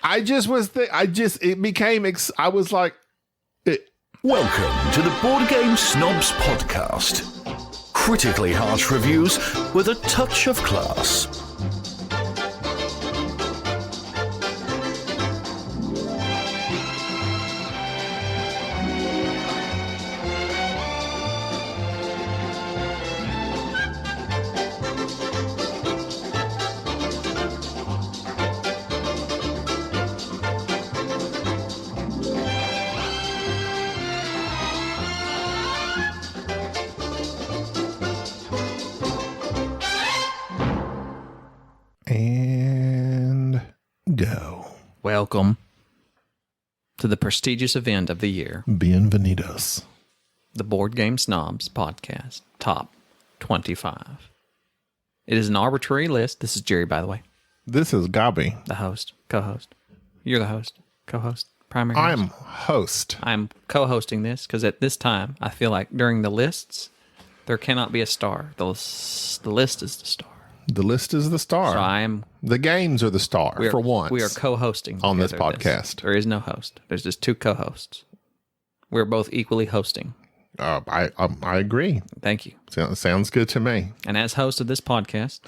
I was like, Welcome to the Board Game Snobs podcast. Critically harsh reviews with a touch of class. and go. Welcome to the prestigious event of the year, Bienvenidos. the Board Game Snobs podcast, top 25. It is an arbitrary list. This is Jerry, by the way, This is Gaby. the host, co-host. You're the host, co-host, primary I'm host. host. I'm co-hosting this because at this time, I feel like during the lists, there cannot be a star. The list is the star. The list is the star. So I am... The games are the star for once. We are co-hosting on this together podcast. There is no host. There's just two co-hosts. We're both equally hosting. I agree. Thank you. Sounds good to me. And as host of this podcast,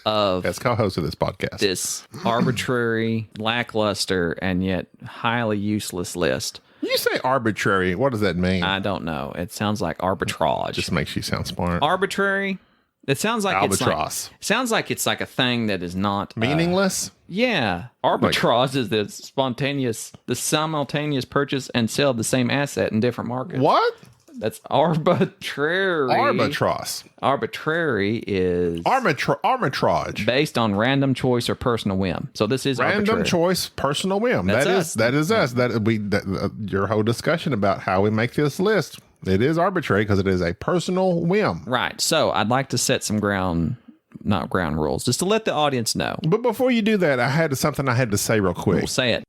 As co-host of this podcast. this arbitrary, lackluster, and yet highly useless list, You say arbitrary. What does that mean? I don't know. It sounds like arbitrage. Just makes you sound smart. Arbitrary. It sounds like Albatross. it's like a thing that is not Meaningless? Yeah, arbitrage is the simultaneous purchase and sale of the same asset in different markets. What? That's arbitrary. Albatross. Arbitrary is Arbitrage. based on random choice or personal whim. So this is Random arbitrary. choice, personal whim. That's That is us. that is us. Your whole discussion about how we make this list. It is arbitrary because it is a personal whim. Right. So I'd like to set some not ground rules, just to let the audience know. But before you do that, I had something I had to say real quick. We'll say it.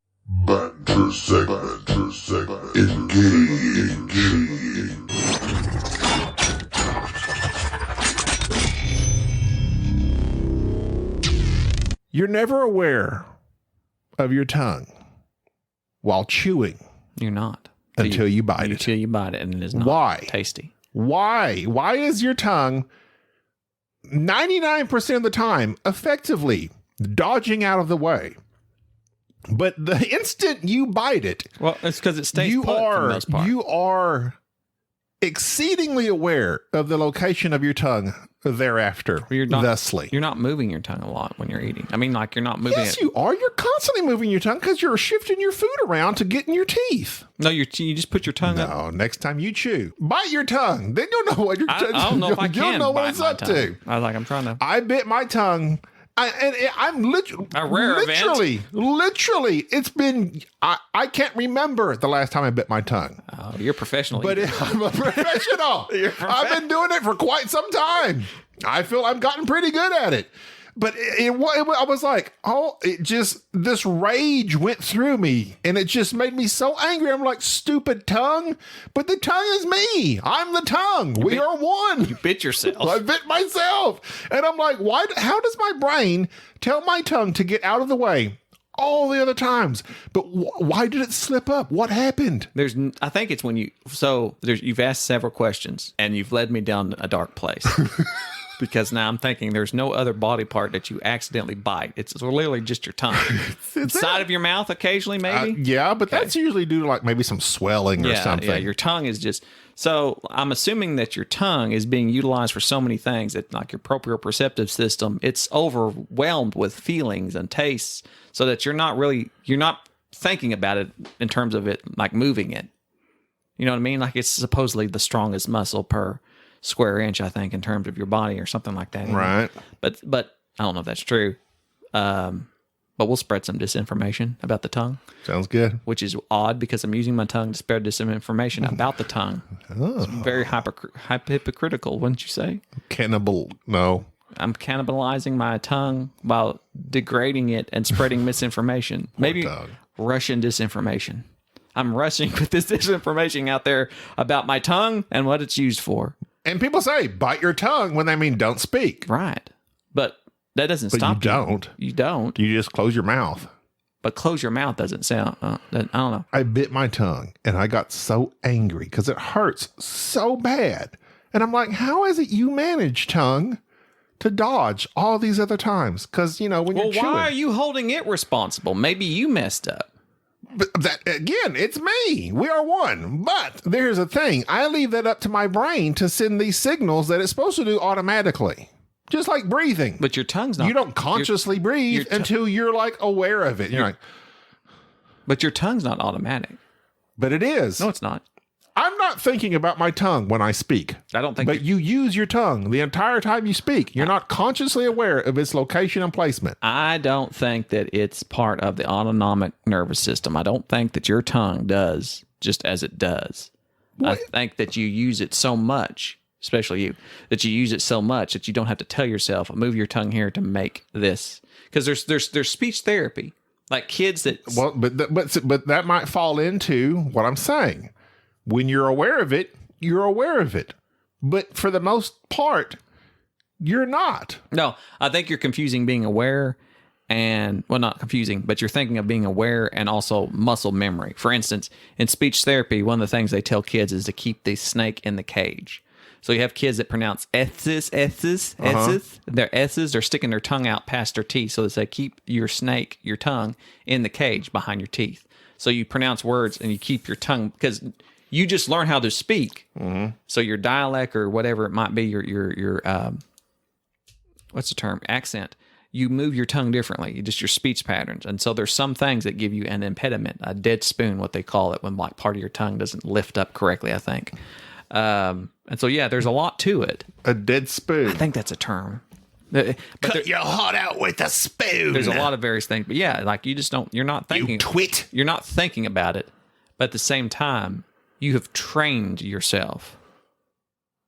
Banter segment. Engage. You're never aware of your tongue while chewing You're not. until you bite it. Until you bite it, and it is not Why? tasty. Why? Why is your tongue 99% of the time effectively dodging out of the way? But the instant you bite it, Well, it's because it stays you put for the most part. are exceedingly aware of the location of your tongue thereafter. You're not, thusly. You're not moving your tongue a lot when you're eating. I mean, like you're not moving Yes, it. you are. You're constantly moving your tongue because you're shifting your food around to get in your teeth. No, you just put your tongue up. No, next time you chew, bite your tongue. Then you'll know what I don't know if I can You'll know what bite it's my up tongue. to. I was like, I'm trying to. I bit my tongue. I'm literally, A rare event. literally, it's been, I can't remember the last time I bit my tongue. Oh, you're professional. But I'm a professional. I've been doing it for quite some time. I feel I've gotten pretty good at it. But I was like, this rage went through me and it just made me so angry. I'm like, stupid tongue. But the tongue is me. I'm the tongue. We are one. You bit yourself. I bit myself. And I'm like, how does my brain tell my tongue to get out of the way all the other times? But why did it slip up? What happened? I think it's when you've asked several questions and you've led me down a dark place. Because now I'm thinking there's no other body part that you accidentally bite. It's literally just your tongue. Side of your mouth occasionally, maybe? Yeah, but that's usually due to like maybe some swelling or something. Yeah, your tongue is just... So I'm assuming that your tongue is being utilized for so many things that like your proprioceptive system, it's overwhelmed with feelings and tastes so that you're not thinking about it in terms of it, like moving it. You know what I mean? Like it's supposedly the strongest muscle per square inch, I think, in terms of your body or something like that. Right. But I don't know if that's true. But we'll spread some disinformation about the tongue. Sounds good. Which is odd because I'm using my tongue to spread disinformation about the tongue. Oh. It's very hypocritical, wouldn't you say? Cannibal. No. I'm cannibalizing my tongue while degrading it and spreading misinformation. Maybe tongue. Russian disinformation. I'm rushing with this disinformation out there about my tongue and what it's used for. And people say, bite your tongue when they mean don't speak. Right. But that doesn't But stop you don't. You don't. You just close your mouth. But close your mouth doesn't sound, I don't know. I bit my tongue and I got so angry because it hurts so bad. And I'm like, how is it you manage, tongue, to dodge all these other times? Because, when you're chewing. Why are you holding it responsible? Maybe you messed up. But that, again, it's me. We are one. But there's a thing. I leave that up to my brain to send these signals that it's supposed to do automatically. Just like breathing. But your tongue's not. You don't consciously breathe until you're like aware of it. You're like, but your tongue's not automatic. but it is. No, it's not. I'm not thinking about my tongue when I speak. I don't think. But you use your tongue the entire time you speak. You're not consciously aware of its location and placement. I don't think that it's part of the autonomic nervous system. I don't think that your tongue does just as it does. I think that you use it so much, especially you, that you use it so much that you don't have to tell yourself, move your tongue here to make this. Because there's speech therapy. Like kids that... Well, but that might fall into what I'm saying. When you're aware of it, you're aware of it. But for the most part, you're not. No, I think you're confusing being aware and, well, not confusing, but you're thinking of being aware and also muscle memory. For instance, in speech therapy, one of the things they tell kids is to keep the snake in the cage. So you have kids that pronounce S's. Their S's, they're sticking their tongue out past their teeth. So they say, keep your snake, your tongue, in the cage behind your teeth. So you pronounce words and you keep your tongue, because you just learn how to speak. Mm-hmm. So your dialect or whatever it might be, your what's the term? Accent. You move your tongue differently, just your speech patterns. And so there's some things that give you an impediment, a dead spoon, what they call it, when like part of your tongue doesn't lift up correctly, I think. And so, yeah, there's a lot to it. A dead spoon. I think that's a term. Cut your heart out with a spoon. There's a lot of various things. But yeah, like you're not thinking. You twit. You're not thinking about it. But at the same time, you have trained yourself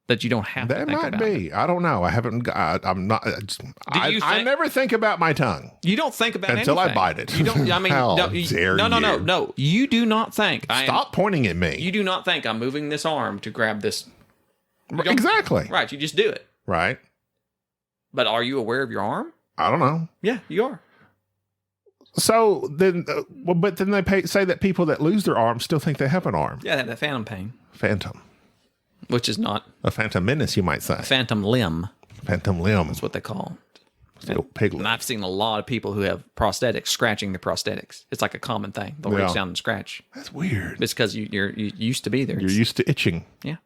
that you don't have to think about it. That might be. I don't know. I haven't. I'm not. I never think about my tongue. You don't think about until anything. I bite it. You don't. I mean, How no, dare no. You do not think. Stop pointing at me. You do not think I'm moving this arm to grab this. Exactly. Right. You just do it. Right. But are you aware of your arm? I don't know. Yeah, you are. So then, but then they say that people that lose their arm still think they have an arm. Yeah, they have that phantom pain. Phantom. Which is not. A phantom menace, you might say. Phantom limb. Phantom limb. That's what they call it. Piglet. And I've seen a lot of people who have prosthetics scratching their prosthetics. It's like a common thing. They'll reach down and scratch. That's weird. It's because you used to be there. You're used to itching. Yeah.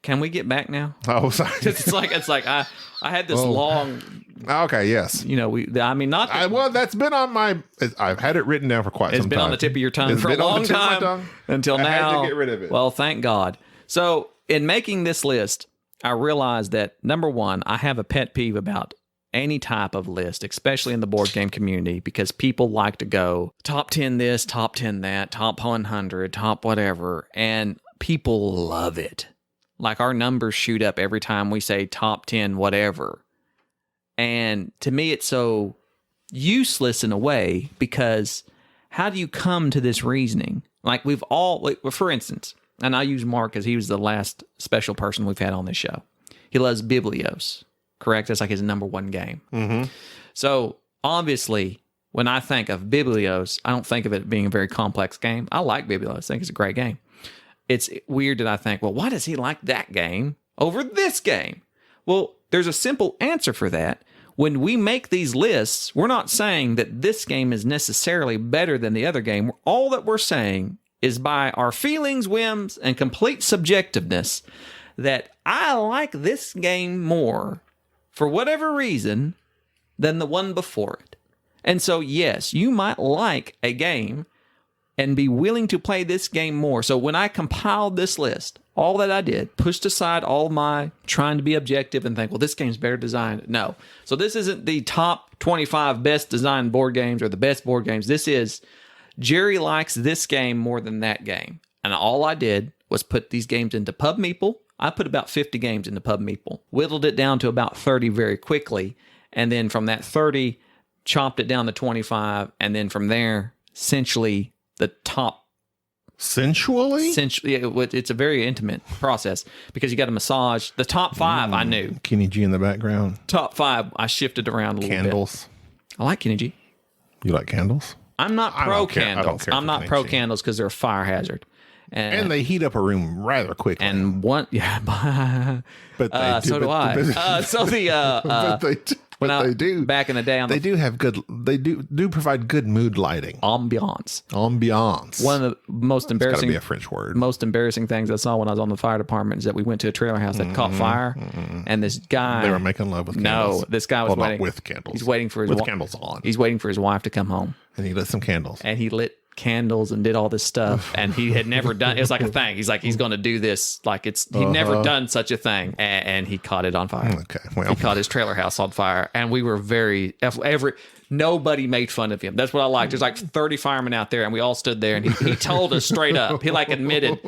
Can we get back now? Oh, sorry. It's like I had this long. Okay. Yes. Well, that's been on my. I've had it written down for quite some time. It's been on the tip of your tongue for a long time until now. I had to get rid of it. Well, thank God. So in making this list, I realized that number one, I have a pet peeve about any type of list, especially in the board game community, because people like to go top 10 this, top 10 that, top 100, top whatever, and people love it. Like our numbers shoot up every time we say top 10 whatever. And to me, it's so useless in a way, because how do you come to this reasoning? Like for instance, and I use Mark because he was the last special person we've had on this show. He loves Biblios, correct? That's like his number one game. Mm-hmm. So obviously, when I think of Biblios, I don't think of it being a very complex game. I like Biblios. I think it's a great game. It's weird that I think, well, why does he like that game over this game? Well, there's a simple answer for that. When we make these lists, we're not saying that this game is necessarily better than the other game. All that we're saying is by our feelings, whims, and complete subjectiveness that I like this game more for whatever reason than the one before it. And so, yes, you might like a game and be willing to play this game more. So when I compiled this list, all that I did, pushed aside all my trying to be objective and think, well, this game's better designed. No. So this isn't the top 25 best designed board games or the best board games. This is Jerry likes this game more than that game. And all I did was put these games into Pub Meeple. I put about 50 games into Pub Meeple, whittled it down to about 30 very quickly. And then from that 30, chopped it down to 25. And then from there, essentially, the top. Sensually? It's a very intimate process because you got to massage. The top 5, I knew. Kenny G in the background. Top 5, I shifted around a little bit. Candles. I like Kenny G. You like candles? I'm not I pro don't care. I don't candles. care I'm for not pro fancy. candles because they're a fire hazard. And they heat up a room rather quickly. And one, yeah, but they do. so do I. So the but they do. when But I- they do. back in the day on They the do have good. They do provide good mood lighting. ambiance. Ambiance. One of the most Got to embarrassing be a French word. most embarrassing things I saw when I was on the fire department is that we went to a trailer house that caught fire, and this guy They were making love with candles. no, this guy was Well, waiting not with candles. He's waiting for his with wi- candles on, He's waiting for his wife to come home, and he lit some candles. and he lit candles and did all this stuff, and he had never done. It was like a thing. He's like he's going to do this, like he'd never done such a thing, and he caught it on fire. Okay, well, He caught his trailer house on fire, and we were nobody made fun of him. That's what I liked. There's like 30 firemen out there, and we all stood there, and he told us straight up. He like admitted,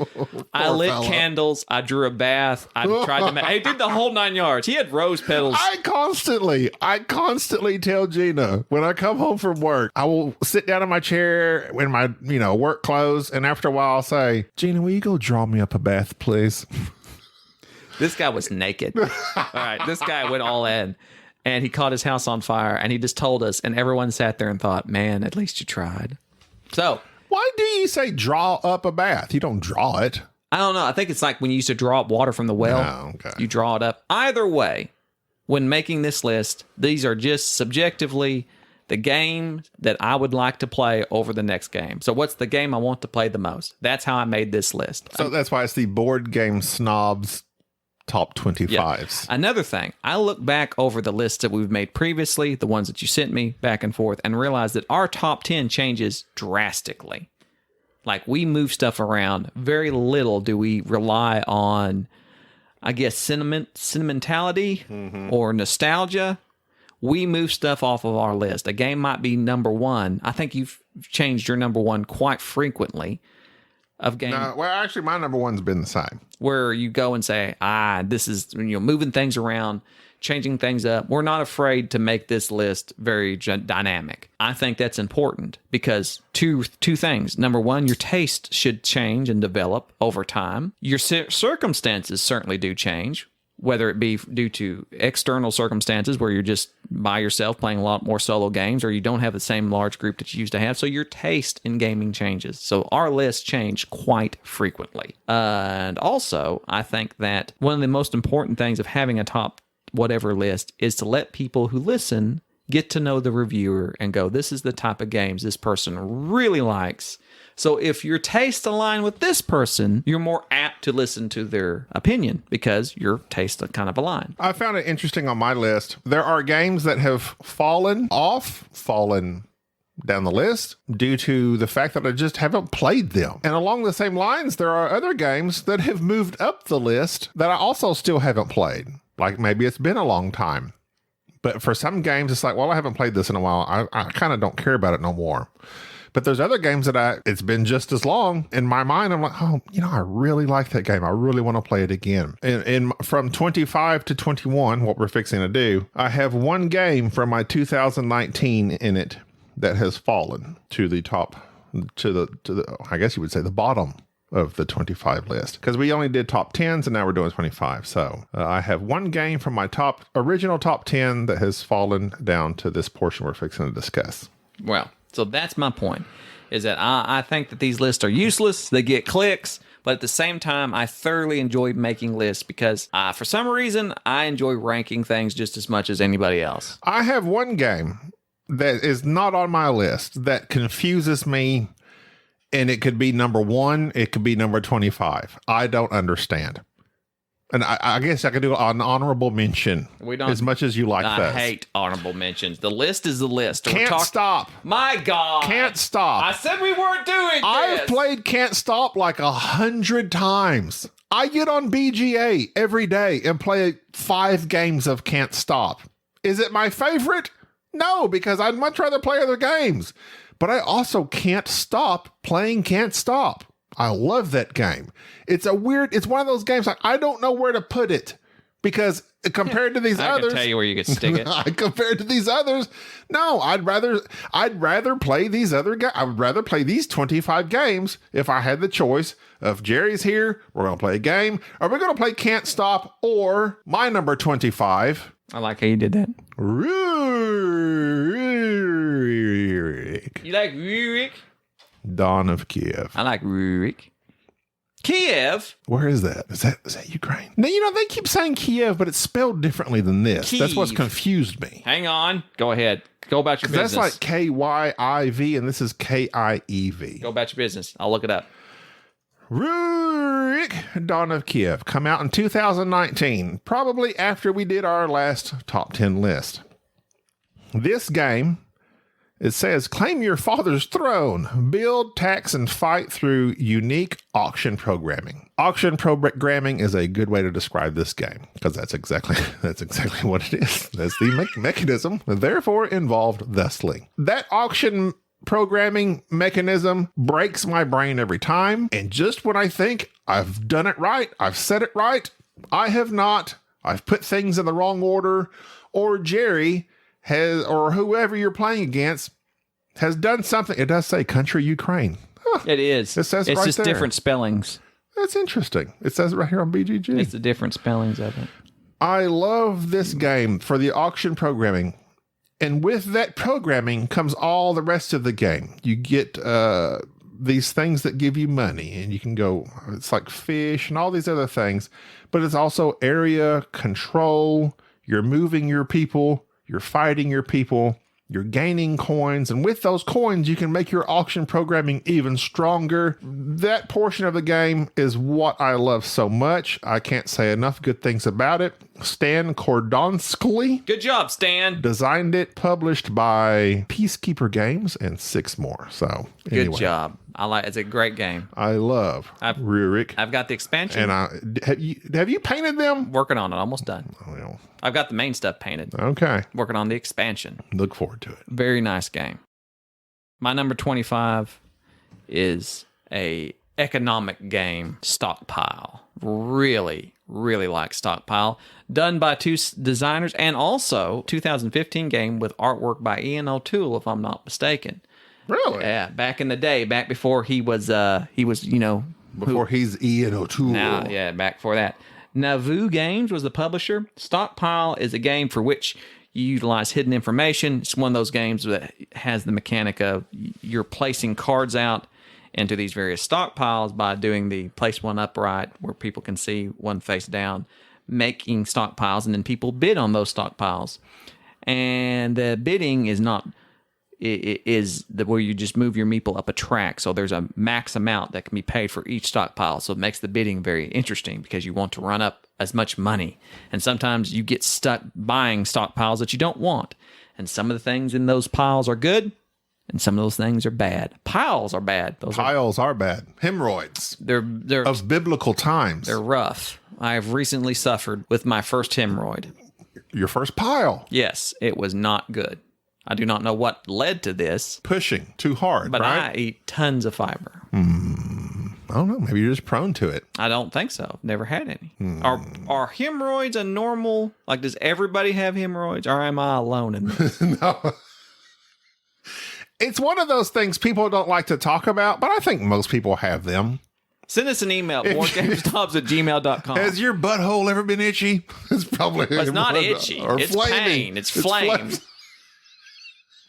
I lit fella. candles, I drew a bath, I tried to he did the whole 9 yards. He had rose petals. I constantly tell Gina when I come home from work, I will sit down in my chair in my work clothes, and after a while I'll say, Gina, will you go draw me up a bath, please? This guy was naked. All right, this guy went all in. And he caught his house on fire, and he just told us, and everyone sat there and thought, man, at least you tried. So, Why do you say draw up a bath? You don't draw it. I don't know. I think it's like when you used to draw up water from the well. Oh, okay. You draw it up. Either way, when making this list, these are just subjectively the game that I would like to play over the next game. So what's the game I want to play the most? That's how I made this list. So that's why it's the Board Game Snobs Top 25s. Another thing, I look back over the lists that we've made previously, the ones that you sent me back and forth, and realize that our top 10 changes drastically. Like, we move stuff around. Very little do we rely on, I guess, sentimentality or nostalgia. We move stuff off of our list. A game might be number one. I think you've changed your number one quite frequently of games. Well, actually, my number one's been the same. Where you go and say, this is, moving things around, changing things up. We're not afraid to make this list very dynamic. I think that's important because two things. Number one, your taste should change and develop over time. Your circumstances certainly do change, whether it be due to external circumstances where you're just by yourself playing a lot more solo games, or you don't have the same large group that you used to have. So your taste in gaming changes. So our lists change quite frequently. And also, I think that one of the most important things of having a top whatever list is to let people who listen get to know the reviewer and go, this is the type of games this person really likes. So if your tastes align with this person, you're more apt to listen to their opinion because your tastes kind of align. I found it interesting on my list. There are games that have fallen down the list due to the fact that I just haven't played them. And along the same lines, there are other games that have moved up the list that I also still haven't played. Like maybe it's been a long time. But for some games, it's like, well, I haven't played this in a while. I kind of don't care about it no more. But there's other games that it's been just as long. In my mind, I'm like, I really like that game. I really want to play it again. And from 25 to 21, what we're fixing to do, I have one game from my 2019 in it that has fallen to the top, to the I guess you would say the bottom of the 25 list, because we only did top 10s and now we're doing 25. So I have one game from my original top 10 that has fallen down to this portion we're fixing to discuss. Well, so that's my point, is that I think that these lists are useless. They get clicks, but at the same time, I thoroughly enjoy making lists because for some reason, I enjoy ranking things just as much as anybody else. I have one game that is not on my list that confuses me, and it could be number 1, it could be number 25. I don't understand. And I guess I could do an honorable mention as much as you like that. I hate honorable mentions. The list is the list. Can't Stop. My God. Can't Stop. I said we weren't doing this. I've played Can't Stop like 100 times. I get on BGA every day and play 5 games of Can't Stop. Is it my favorite? No, because I'd much rather play other games. But I also can't stop playing Can't Stop. I love that game. It's one of those games like I don't know where to put it because compared to these others, I can tell you where you could stick it. Compared to these others, no, I'd rather play these other games. I would rather play these 25 games if I had the choice of Jerry's here. We're going to play a game. Are we going to play Can't Stop or my number 25? I like how you did that. Rurik. You like Rurik? Dawn of Kiev. I like Rurik. Kiev? Where is that? Is that Ukraine? Now, they keep saying Kiev, but it's spelled differently than this. That's what's Kiev. confused me. Hang on. Go ahead. Go about your business. That's like K-Y-I-V, and this is K-I-E-V. Go about your business. I'll look it up. Rurik, Dawn of Kiev, come out in 2019, probably after we did our last top 10 list. This game, it says, claim your father's throne, build, tax, and fight through unique auction programming. Auction programming is a good way to describe this game, because that's exactly what it is. That's the mechanism, therefore involved thusly. That auction programming mechanism breaks my brain every time, and just when I think I've done it right, I've said it right, I have not. I've put things in the wrong order, or Jerry has, or whoever you're playing against has done something. It does say country Ukraine. Huh. It is. It says it's right just there. different spellings. That's interesting. It says it right here on BGG. It's the different spellings of it. I love this game for the auction programming. And with that programming comes all the rest of the game. You get these things that give you money, and you can go, it's like fish and all these other things, but it's also area control. You're moving your people, you're fighting your people, you're gaining coins, and with those coins, you can make your auction programming even stronger. That portion of the game is what I love so much. I can't say enough good things about it. Stan Kordonsky Good job, Stan. designed it, published by Peacekeeper Games and 6 more. So Good anyway, job. It's a great game. I love Rurik. I've got the expansion. And have you painted them? Working on it. Almost done. Well, I've got the main stuff painted. okay. Working on the expansion. Look forward to it. Very nice game. My number 25 is a economic game, Stockpile. Really, really like Stockpile. Done by 2 designers, and also 2015 game with artwork by Ian O'Toole, if I'm not mistaken. Really? Yeah, back in the day, back before he was Before he's Ian O'Toole. Now, yeah, back before that. Nauvoo Games was the publisher. Stockpile is a game for which you utilize hidden information. It's one of those games that has the mechanic of you're placing cards out into these various stockpiles by doing the place one upright where people can see one face down, making stockpiles, and then people bid on those stockpiles. And the bidding is not... where you just move your meeple up a track. So there's a max amount that can be paid for each stockpile. So it makes the bidding very interesting because you want to run up as much money. And sometimes you get stuck buying stockpiles that you don't want. And some of the things in those piles are good, and some of those things are bad. Piles are bad. Piles are bad. Hemorrhoids. They're Of biblical times. they're rough. I have recently suffered with my first hemorrhoid. Your first pile. Yes, it was not good. I do not know what led to this, Pushing too hard, but right? I eat tons of fiber. I don't know. Maybe you're just prone to it. I don't think so. Never had any. Are hemorrhoids a normal? Like, does everybody have hemorrhoids, or am I alone in this? No. It's one of those things people don't like to talk about, but I think most people have them. Send us an email, boardgamesnobs@gmail.com. Has your butthole ever been itchy? It's probably It's not itchy. Or It's flaming. pain. It's flame. flame.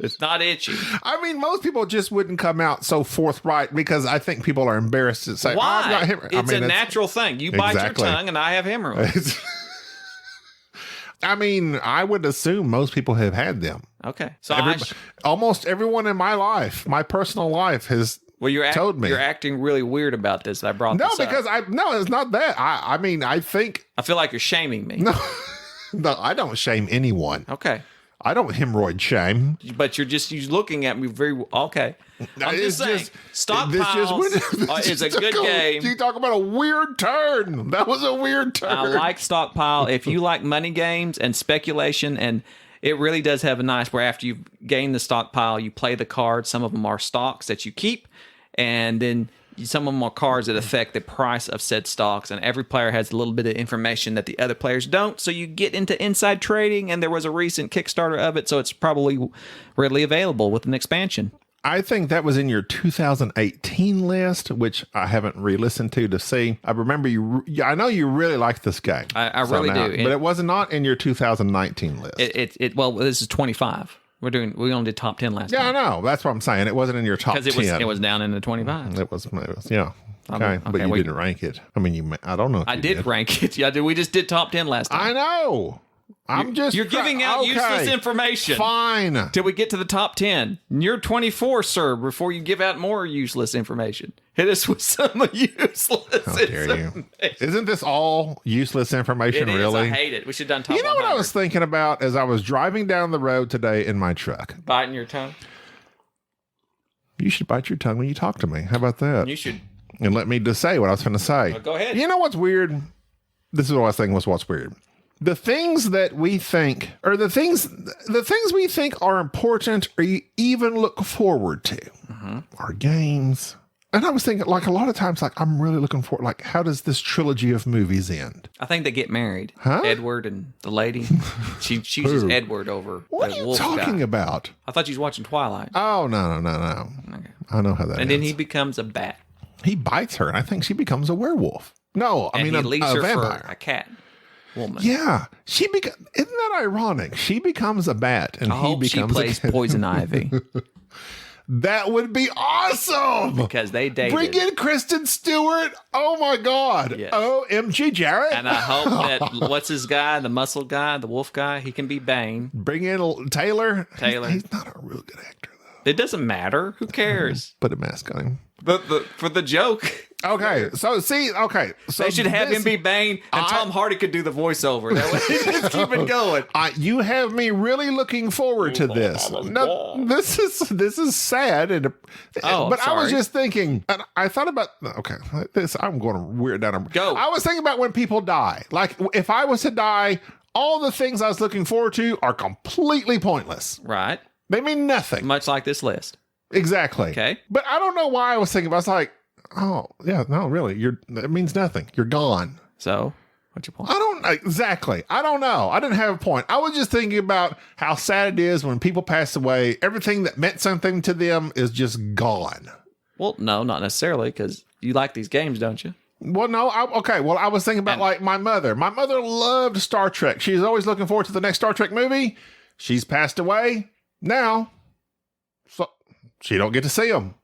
It's not itchy. I mean, most people just wouldn't come out so forthright because I think people are embarrassed to say, Why? "Oh, I've got hemorrhoids." It's a natural thing. You bite Exactly. your tongue, and I have hemorrhoids. I mean, I would assume most people have had them. Okay, so Almost everyone in my life, my personal life, has told me. You're acting really weird about this. I brought No, this up. because it's not that. I mean, I think I feel like you're shaming me. no, I don't shame anyone. Okay, I don't hemorrhoid shame. but you're looking at me very okay. I'm It's just saying, Stockpile is a good game. You talk about a weird turn. That was a weird turn. I like Stockpile. If you like money games and speculation, and it really does have a nice where after you've gained the stockpile, you play the cards. Some of them are stocks that you keep, and then some of them are cards that affect the price of said stocks. And every player has a little bit of information that the other players don't. So you get into inside trading, and there was a recent Kickstarter of it, so it's probably readily available with an expansion. I think that was in your 2018 list, which I haven't re-listened to see. I remember I know you really like this game. I really do. But it was not in your 2019 list. Well, this is 25. We only did top 10 last Yeah, time. I know. That's what I'm saying. It wasn't in your top 10. Because it was down in the 25. It was yeah. Okay, but you didn't rank it. I mean, I don't know. If I you did rank it. Yeah, we just did top 10 last time. I know. You're giving out useless information. Fine. Till we get to the top 10. You're 24, sir, before you give out more useless information. Hit us with some useless How dare you? Isn't this all useless information, It is. really? I hate it. We should have done top 100. You know what I was thinking about as I was driving down the road today in my truck? Biting your tongue? You should bite your tongue when you talk to me. How about that? You should. And let me just say what I was going to say. Well, go ahead. You know what's weird? This is what I was thinking was what's weird. The things that we think, or the things we think are important or you even look forward to are games. And I was thinking, like, a lot of times, like, I'm really looking for, like, how does this trilogy of movies end? I think they get married. Huh? Edward and the lady. She chooses Edward over What the are you wolf talking guy. about? I thought you was watching Twilight. Oh, no. Okay. I know how that And then ends. he becomes a bat. He bites her, and I think she becomes a werewolf. No, I And mean, he a leaves her vampire. for a cat woman. Yeah, isn't that ironic? She becomes a bat, and I he hope she becomes plays a Poison Ivy That would be awesome. because they dated. Bring in Kristen Stewart. Oh my God. Yes. OMG, Jarrett. And I hope that what's his guy, the muscle guy, the wolf guy, he can be Bane. Bring in Taylor. Taylor. He's not a real good actor, though. It doesn't matter. Who cares? Put a mask on him. For the joke. Okay, so They should have him be Bane, and Tom Hardy could do the voiceover. That way, just keep it going. You have me really looking forward to this. No, this is sad, but I was sorry. just thinking. And I thought about this. I'm going to weird down. Go. I was thinking about when people die. Like if I was to die, all the things I was looking forward to are completely pointless. Right. They mean nothing. Much like this list. Exactly. Okay. But I don't know why I was thinking about. I was like, oh yeah, no, really, it means nothing. You're gone. So, what's your point? I don't exactly. I don't know. I didn't have a point. I was just thinking about how sad it is when people pass away. Everything that meant something to them is just gone. Well, no, not necessarily, because you like these games, don't you? Well, no. I was thinking about like my mother. My mother loved Star Trek. She's always looking forward to the next Star Trek movie. She's passed away now, so she don't get to see them.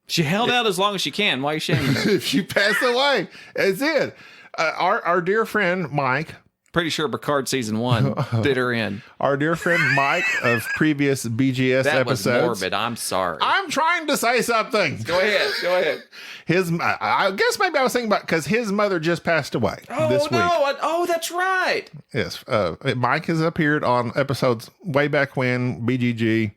She held out as long as she can. Why are you shaming her? If she passed away, that's it. Our dear friend Mike. Pretty sure Picard season 1 did her in. Our dear friend Mike of previous BGS That was episodes. morbid. I'm sorry. I'm trying to say something. Go ahead. I guess maybe I was thinking about because his mother just passed away this week. Oh, that's right. Yes, Mike has appeared on episodes way back when BGG,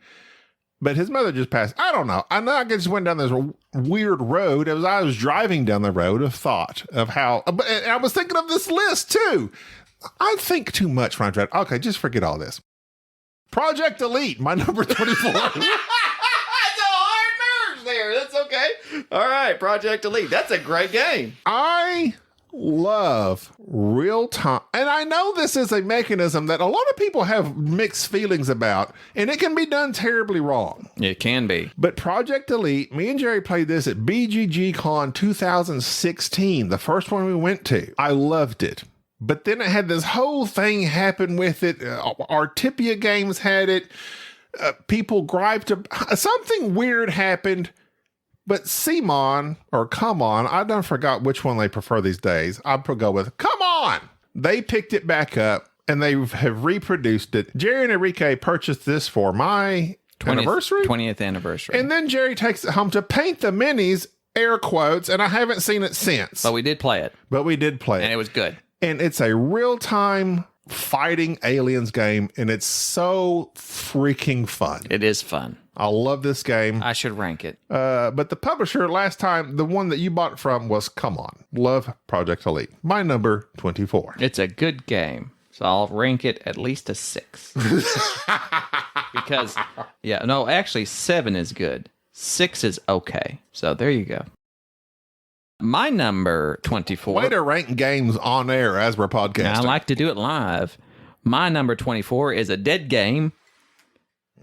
but his mother just passed. I don't know. I know I just went down this weird road as I was driving down the road of thought of how. But I was thinking of this list too. I think too much when I drive. Okay, just forget all this. Project Elite, my number 24. That's a hard merge there. That's okay. All right, Project Elite. That's a great game. I love real time. And I know this is a mechanism that a lot of people have mixed feelings about, and it can be done terribly wrong. It can be. But Project Elite, me and Jerry played this at BGG Con 2016, the first one we went to. I loved it. But then it had this whole thing happen with it. Artipia Games had it. People griped. Something weird happened. But Simon, or Come On, I don't forgot which one they prefer these days. I'd go with Come On. They picked it back up and they have reproduced it. Jerry and Enrique purchased this for my anniversary. 20th anniversary. And then Jerry takes it home to paint the minis, air quotes, and I haven't seen it since. But we did play it. And it was good. And it's a real-time fighting aliens game, and it's so freaking fun. It is fun. I love this game. I should rank it. But the publisher last time, the one that you bought it from was Come On. Love Project Elite. My number 24. It's a good game. So I'll rank it at least a 6. Because, actually 7 is good. 6 is okay. So there you go. My number 24. Way to rank games on air as we're podcasting. I like to do it live. My number 24 is a dead game,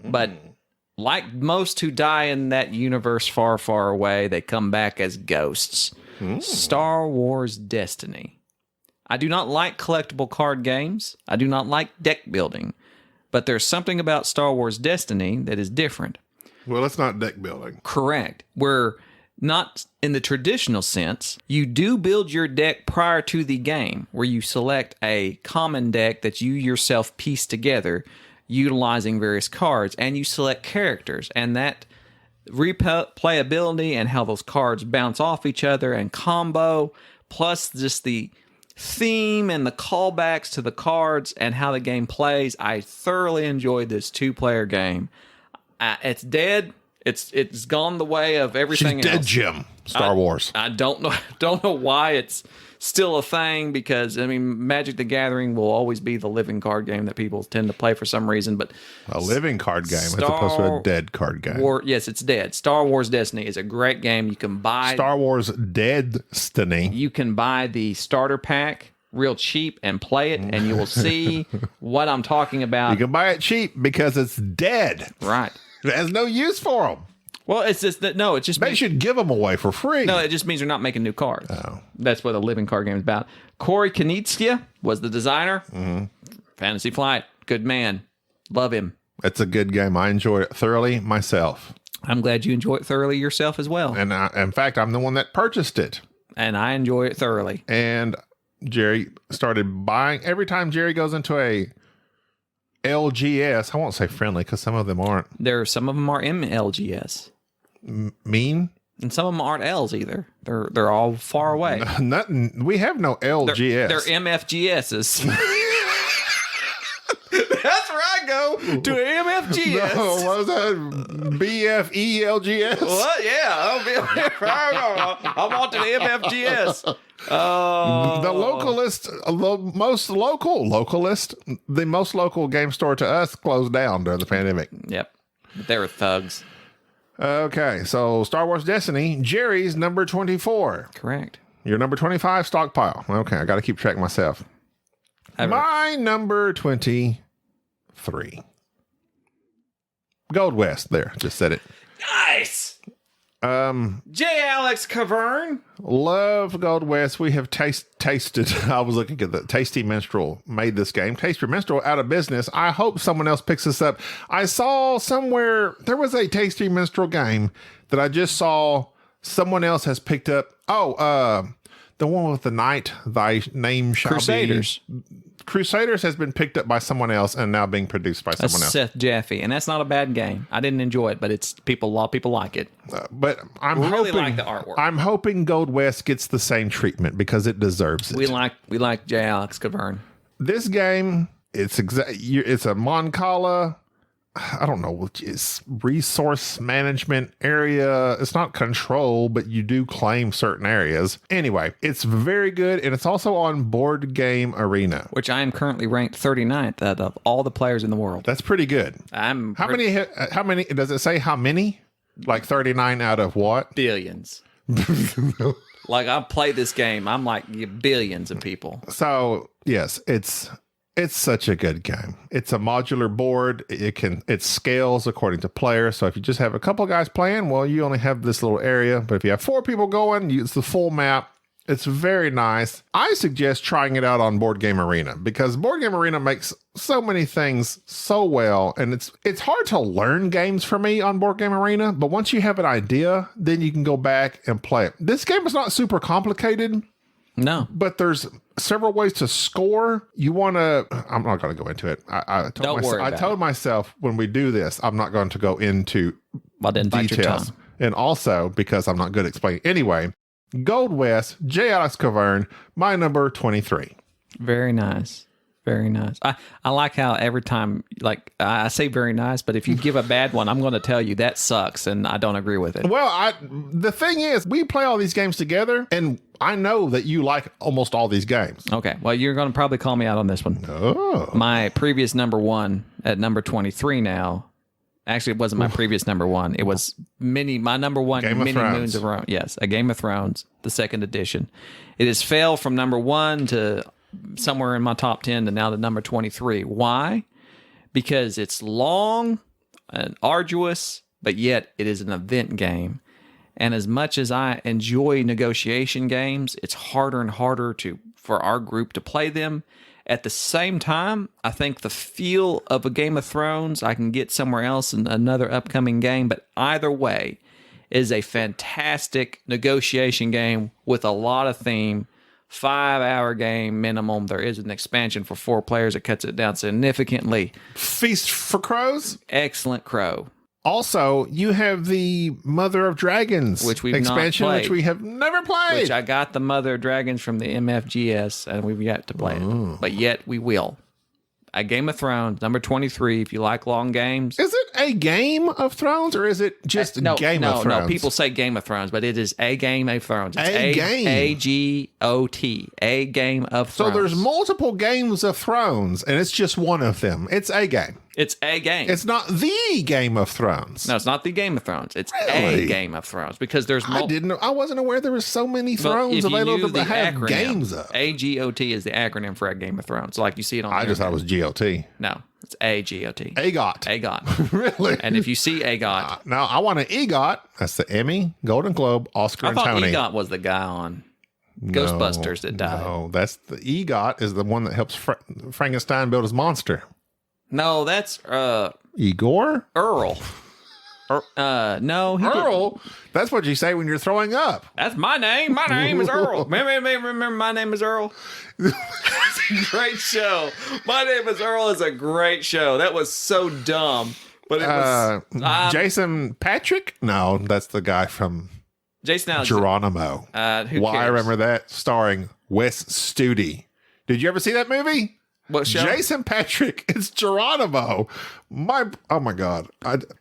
but like most who die in that universe far, far away, they come back as ghosts. Star Wars Destiny. I do not like collectible card games. I do not like deck building. But there's something about Star Wars Destiny that is different. Well, it's not deck building. Correct. Where not in the traditional sense, you do build your deck prior to the game, where you select a common deck that you yourself piece together utilizing various cards, and you select characters, and that replayability and how those cards bounce off each other and combo, plus just the theme and the callbacks to the cards and how the game plays. I thoroughly enjoyed this 2-player game. It's dead. It's gone the way of everything She's dead, else. Jim. Star Wars. I don't know why it's still a thing, because I mean, Magic the Gathering will always be the living card game that people tend to play for some reason. But A living card game as opposed to a dead card game. Yes, it's dead. Star Wars Destiny is a great game. You can buy Star Wars Destiny. You can buy the starter pack real cheap and play it, and you will see what I'm talking about. You can buy it cheap because it's dead. Right. It has no use for them. Well, it's just that it just They means, should give them away for free. no, it just means they're not making new cards. Oh. That's what a living card game is about. Corey Knizia was the designer. Fantasy Flight, good man, love him. It's a good game. I enjoy it thoroughly myself. I'm glad you enjoy it thoroughly yourself as well, And in fact, I'm the one that purchased it. and I enjoy it thoroughly. And Jerry started buying. Every time Jerry goes into a LGS, I won't say friendly because some of them aren't Some of them are MLGS, mean. and some of them aren't L's either. They're all far away. Nothing. We have no LGS. They're MFGSs. That's where I go to MFGS. No, what was that? BFELGS? What? Yeah, I want the MFGS. The most local game store to us closed down during the pandemic. Yep, they were thugs. Okay, so Star Wars Destiny, Jerry's number 24. Correct. Your number 25, Stockpile. Okay, I got to keep track myself. My number 23. Gold West. There, just said it. Nice. J. Alex Cavern. Love Gold West. We have tasted. I was looking at the Tasty Minstrel made this game. Tasty Minstrel out of business. I hope someone else picks this up. I saw somewhere there was a Tasty Minstrel game that I just saw someone else has picked up. Oh, the one with the knight, thy name shall Crusaders. be. Crusaders has been picked up by someone else and now being produced by someone else. Seth Jaffe, and that's not a bad game. I didn't enjoy it, but a lot of people like it. But I'm really hoping like the artwork. I'm hoping Gold West gets the same treatment because it deserves it. We like J. Alex Cavern. This game, it's a Moncala. I don't know, it's resource management area. It's not control, but you do claim certain areas. Anyway, it's very good, and it's also on Board Game Arena, Which I am currently ranked 39th out of all the players in the world. That's pretty good. How many? Does it say how many? Like 39 out of what? Billions. Like, I've played this game. I'm like billions of people. So yes, it's such a good game. It's a modular board. It scales according to players. So if you just have a couple guys playing, well, you only have this little area. But if you have 4 people going, it's the full map. It's very nice. I suggest trying it out on Board Game Arena because Board Game Arena makes so many things so well. And it's hard to learn games for me on Board Game Arena. But once you have an idea, then you can go back and play it. This game is not super complicated. No. But there's several ways to score. You want to... I'm not going to go into it. I told myself when we do this, I'm not going to go into details. And also, because I'm not good at explaining. Anyway, Gold West, J. Alex Cavern, my number 23. Very nice. Very nice. I like how every time, like, I say very nice, but if you give a bad one, I'm going to tell you that sucks, and I don't agree with it. Well, the thing is, we play all these games together, and I know that you like almost all these games. Okay. Well, you're going to probably call me out on this one. Oh. My previous number one at number 23 now. Actually, it wasn't my previous number one. It was my number one many moons of Rome. Yes, A Game of Thrones, the second edition. It has fell from number 1 to somewhere in my top 10 to now to number 23. Why? Because it's long. and arduous, but yet it is an event game. And as much as I enjoy negotiation games, it's harder and harder for our group to play them. At the same time, I think the feel of a Game of Thrones I can get somewhere else in another upcoming game, but either way is a fantastic negotiation game with a lot of theme. 5-hour game minimum. There is an expansion for 4 players that cuts it down significantly. Feast for Crows. Excellent Crow. Also, you have the Mother of Dragons Which we've expansion, not played. which we have never played. Which I got the Mother of Dragons from the MFGS, and we've yet to play it. But yet we will. A Game of Thrones, number 23, if you like long games. Is it a Game of Thrones, or is it just Game of Thrones? No, people say Game of Thrones, but it is a Game of Thrones. It's A game. A-G-O-T. A Game of So Thrones. there's multiple Games of Thrones, and it's just one of them. It's a game. It's a game. It's not the Game of Thrones. No, it's not the Game of Thrones. It's Really? a Game of Thrones because there's I wasn't aware there were so many But thrones if you available knew to the have acronym, games of. AGOT is the acronym for a Game of Thrones. Like you see it on I the just thought it internet. was GOT. No, it's AGOT. AGOT. AGOT. Really? And if you see AGOT, Now, I want an EGOT. That's the Emmy, Golden Globe, Oscar, I and thought Tony. EGOT was the guy on No, Ghostbusters that died. No, that's the EGOT is the one that helps Frankenstein build his monster. No, that's Igor? Earl. No, he didn't. Earl? That's what you say when you're throwing up. That's my name. My name is Earl. Remember my name is Earl? It's a great show. My name is Earl is a great show. That was so dumb. But it was Jason Patrick? No, that's the guy from Jason Alexander. Geronimo. Who Why I cares? remember that, starring Wes Studi. Did you ever see that movie? What show? Jason Patrick. It's Geronimo. Oh my God.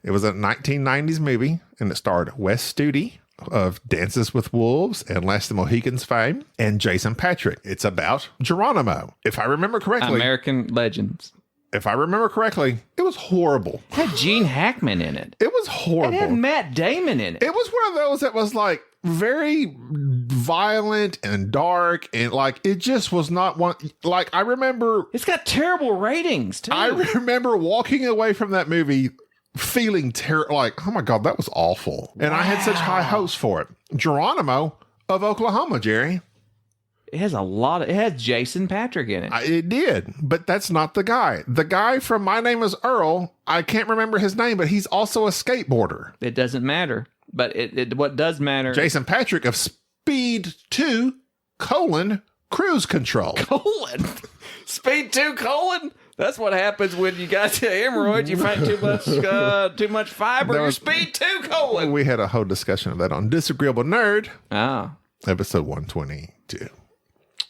It was a 1990s movie, and it starred Wes Studi of Dances with Wolves and Last of the Mohicans fame, and Jason Patrick. It's about Geronimo. If I remember correctly, American Legends. it was horrible. It had Gene Hackman in it. It was horrible. It had Matt Damon in it. It was one of those that was like very violent and dark, and like it just was not one. Like I remember terrible ratings too. I remember walking away from that movie feeling like, oh my God, that was awful. And I had such high hopes for it. Geronimo of Oklahoma, Jerry. It has Jason Patrick in it. It did, but that's not the guy. The guy from My Name is Earl, I can't remember his name, but he's also a skateboarder. It doesn't matter. But what does matter? Jason Patrick of Speed 2, Cruise Control. Speed 2, That's what happens when you got the hemorrhoids. You find too much fiber. That You're was- Speed 2, We had a whole discussion of that on Disagreeable Nerd, Oh. episode 122.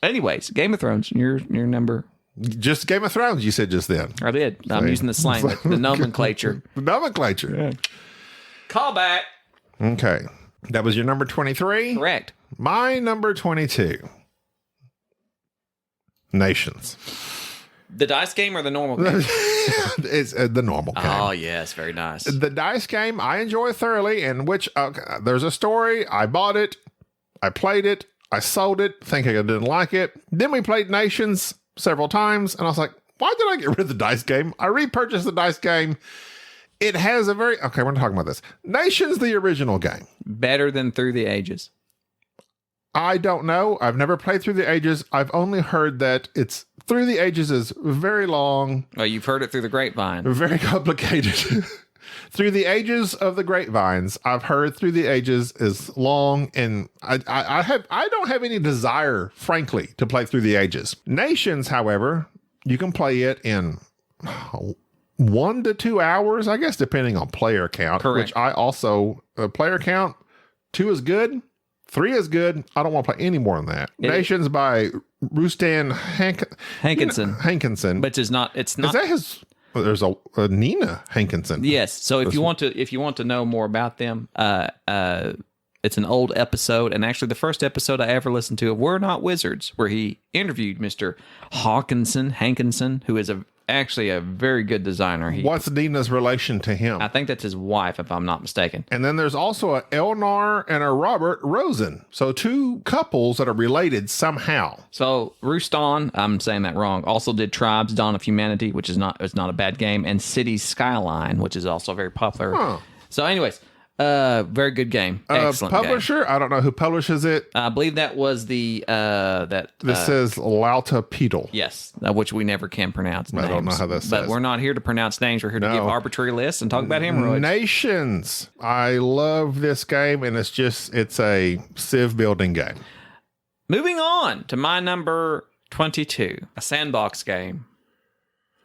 Anyways, Game of Thrones. Your number. Just Game of Thrones, you said just then. I did. I'm using the slang, the nomenclature. The nomenclature. Call back. Okay. That was your number 23? Correct. My number 22. Nations. The dice game or the normal game? It's the normal game. Oh, yes. Very nice. The dice game I enjoy thoroughly, in which there's a story. I bought it. I played it. I sold it, thinking I didn't like it. Then we played Nations several times, and I was like, why did I get rid of the dice game? I repurchased the dice game. It has a very... Okay, we're not talking about this. Nations, the original game. Better than Through the Ages. I don't know. I've never played Through the Ages. I've only heard that it's... Through the Ages is very long. Well, you've heard it through the grapevine. Very complicated. Through the Ages of the Grapevines, I've heard Through the Ages is long, and I don't have any desire, frankly, to play Through the Ages. Nations, however, you can play it in 1 to 2 hours, I guess, depending on player count. Correct. Which I also player count 2 is good, 3 is good. I don't want to play any more than that. Nations by Rustan Hankinson. But it's not. Is that his? There's a Nina Hankinson. Yes. So if you want to know more about them, it's an old episode, and actually the first episode I ever listened to of We're Not Wizards, where he interviewed Mr. Hankinson, who is actually a very good designer. What's Dina's relation to him? I think that's his wife, if I'm not mistaken. And then there's also a Elnar and a Robert Rosen. So 2 couples that are related somehow. So Ruston, I'm saying that wrong, also did Tribes: Dawn of Humanity, which is not a bad game, and Cities: Skyline, which is also very popular. Huh. So anyways, very good game. Excellent publisher? game. I don't know who publishes it. I believe that was the This says Lauta Pedal. yes, which we never can pronounce. I don't know how that But says. we're not here to pronounce names. We're here to give arbitrary lists and talk about hemorrhoids. Nations. I love this game, and it's a Civ building game. Moving on to my number 22, a sandbox game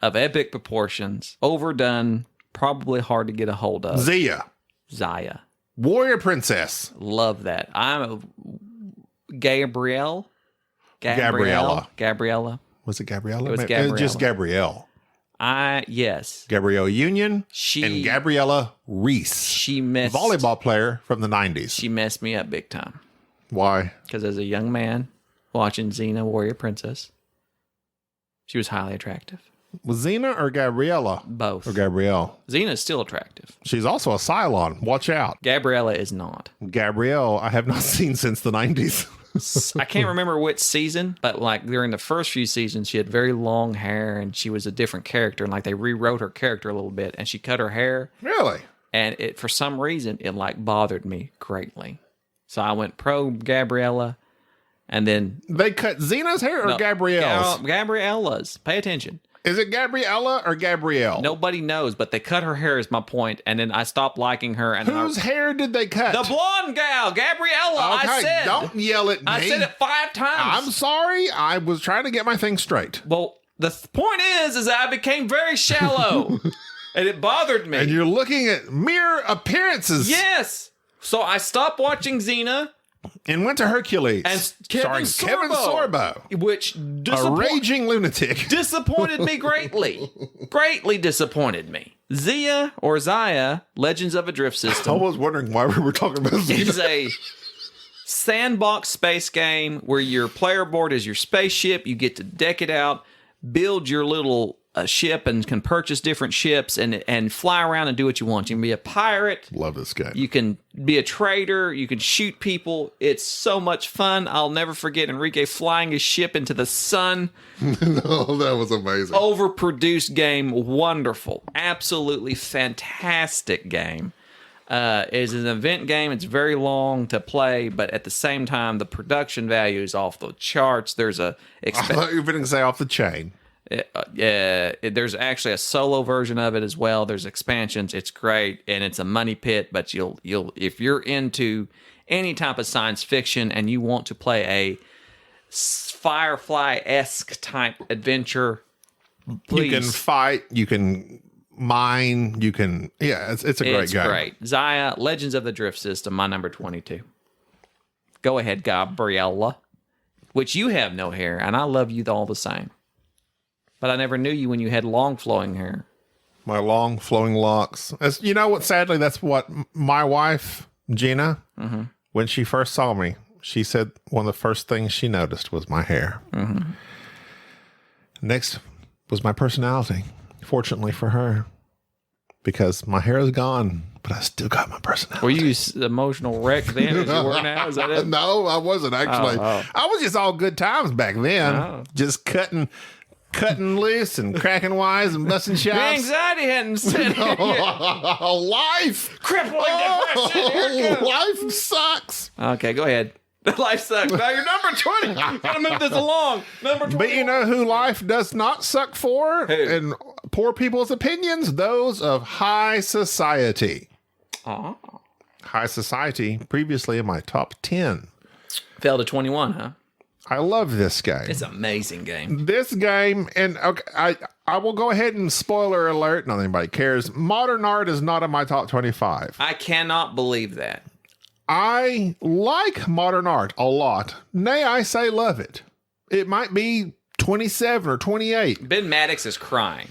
of epic proportions, overdone, probably hard to get a hold of. Zaya. Warrior Princess. Love that. I'm a Gabriella. Gabriella. Was it Gabriella? It was Just Gabrielle. Yes. Gabrielle Union She and Gabriella Reese. She messed Volleyball player from the 90s. She messed me up big time. Why? Because as a young man watching Xena Warrior Princess, she was highly attractive. Was Xena or Gabriella? Both. Or Gabrielle? Xena is still attractive. She's also a Cylon. Watch out. Gabriella is not. Gabrielle, I have not seen since the 90s. I can't remember which season, but like during the first few seasons, she had very long hair and she was a different character. And like they rewrote her character a little bit and she cut her hair. Really? And it, for some reason, it like bothered me greatly. So I went pro Gabriella and then. They cut Xena's hair or Gabrielle's? Gabriella's. Pay attention. Is it Gabriella or Gabrielle? Nobody knows, but they cut her hair is my point, and then I stopped liking her. And whose hair did they cut? The blonde gal, Gabriella. Okay, I said. Don't yell at me. I said it 5 times. I'm sorry. I was trying to get my thing straight. Well, the point is I became very shallow, and it bothered me. And you're looking at mere appearances. Yes. So I stopped watching Xena. And went to Hercules. And Kevin Sorbo. Which a raging lunatic. Disappointed me greatly. Greatly disappointed me. Zaya, Legends of a Drift System. I was wondering why we were talking about Xena. It's a sandbox space game where your player board is your spaceship. You get to deck it out, build your little ship, and can purchase different ships and fly around and do what you want. You can be a pirate. Love this game. You can be a trader. You can shoot people. It's so much fun. I'll never forget Enrique flying his ship into the sun. No, that was amazing. Overproduced game. Wonderful. Absolutely fantastic game. It's an event game. It's very long to play, but at the same time, the production value is off the charts. There's a... I thought you were going to say off the chain. There's actually a solo version of it as well. There's expansions. It's great, and it's a money pit. But you'll if you're into any type of science fiction and you want to play a Firefly-esque type adventure, please. You can fight. You can mine. You can. Yeah, it's a great game. It's great. Zaya, Legends of the Drift System, my number 22. Go ahead, Gabriella. Which you have no hair, and I love you all the same. But I never knew you when you had long flowing hair. My long flowing locks. You know what? Sadly, that's what my wife, Gina, when she first saw me, she said one of the first things she noticed was my hair. Mm-hmm. Next was my personality. Fortunately for her, because my hair is gone, but I still got my personality. Were you emotional wreck then as you were now? Is that it? No, I wasn't actually. I was just all good times back then. Just cutting loose and cracking wise and busting shots. The anxiety hadn't set in yet. Life. Crippling depression. Life sucks. Okay, go ahead. Life sucks. Now you're number 20. Gotta move this along. Number 20. But you know who life does not suck for? Who? And poor people's opinions? Those of high society. Oh. High society, previously in my top 10. Fell to 21, huh? I love this game. It's an amazing game. This game, and okay, I will go ahead and spoiler alert, not that anybody cares. Modern art is not in my top 25. I cannot believe that. I like modern art a lot. Nay, I say love it. It might be 27 or 28. Ben Maddox is crying.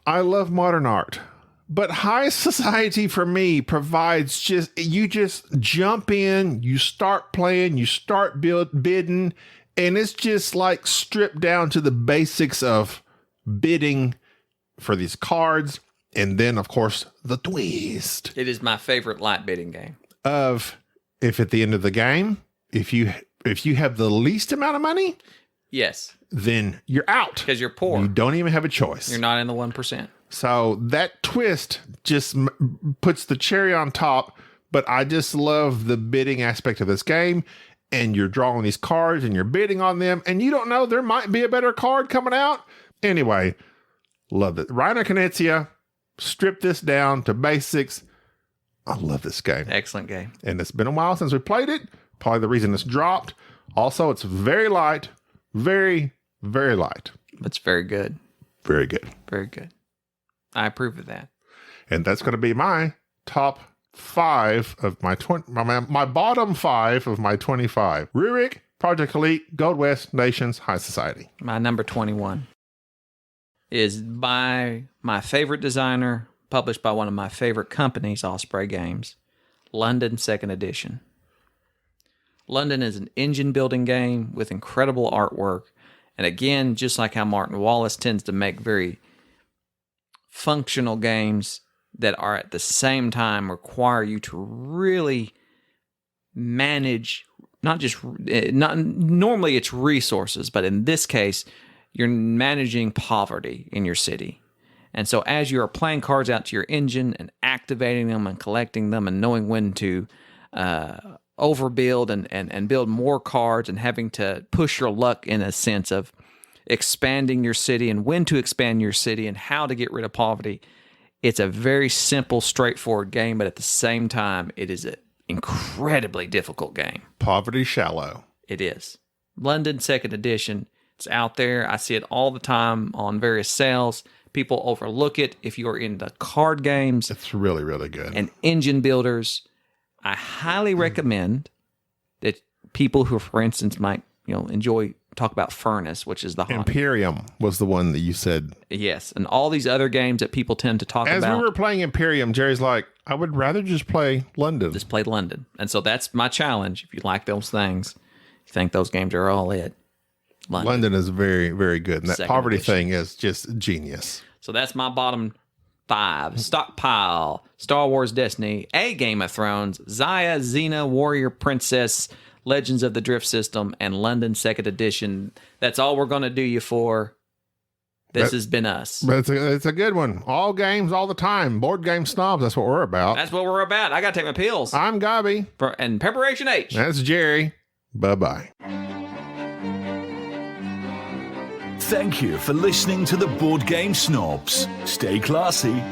I love modern art. But high society for me provides you just jump in, you start playing, you start bidding, and it's just like stripped down to the basics of bidding for these cards. And then, of course, the twist It is my favorite light bidding game. of if at the end of the game, if you have the least amount of money, Yes, then you're out. because you're poor. You don't even have a choice. You're not in the 1%. So that twist just puts the cherry on top. But I just love the bidding aspect of this game. And you're drawing these cards and you're bidding on them. And you don't know, there might be a better card coming out. Anyway, love it. Reiner Knizia, strip this down to basics. I love this game. Excellent game. And it's been a while since we played it. Probably the reason it's dropped. Also, it's very light. Very, very light. It's very good. Very good. Very good. I approve of that. And that's going to be my top 5 of my bottom 5 of my 25. Rurik, Project Elite, Gold West, Nations, High Society. My number 21 is by my favorite designer, published by one of my favorite companies, Osprey Games, London 2nd Edition. London is an engine building game with incredible artwork. And again, just like how Martin Wallace tends to make very functional games that are at the same time require you to really manage normally it's resources, but in this case, you're managing poverty in your city. And so as you are playing cards out to your engine and activating them and collecting them and knowing when to overbuild and build more cards and having to push your luck in a sense of expanding your city and when to expand your city and how to get rid of poverty. It's a very simple, straightforward game, but at the same time, it is an incredibly difficult game. Poverty Shallow. It is. London 2nd Edition. It's out there. I see it all the time on various sales. People overlook it. If you're into card games It's really, really good. and engine builders, I highly recommend that people who, for instance, might enjoy talk about Furnace, which is the hot. Imperium was the one that you said. Yes, and all these other games that people tend to talk As about. we were playing Imperium, Jerry's like, I would rather just play London. Just played London. And so that's my challenge. If you like those things, you think those games are all it. London is very, very good. And that 2nd poverty edition. thing is just genius. So that's my bottom 5. Stockpile, Star Wars Destiny, A Game of Thrones, Xayah, Xena, Warrior Princess, Legends of the Drift System, and London 2nd Edition. That's all we're going to do you for. This has been us. But it's a good one. All games, all the time. Board game snobs, that's what we're about. That's what we're about. I got to take my pills. I'm Gaby. And Preparation H. That's Jerry. Bye-bye. Thank you for listening to the Board Game Snobs. Stay classy.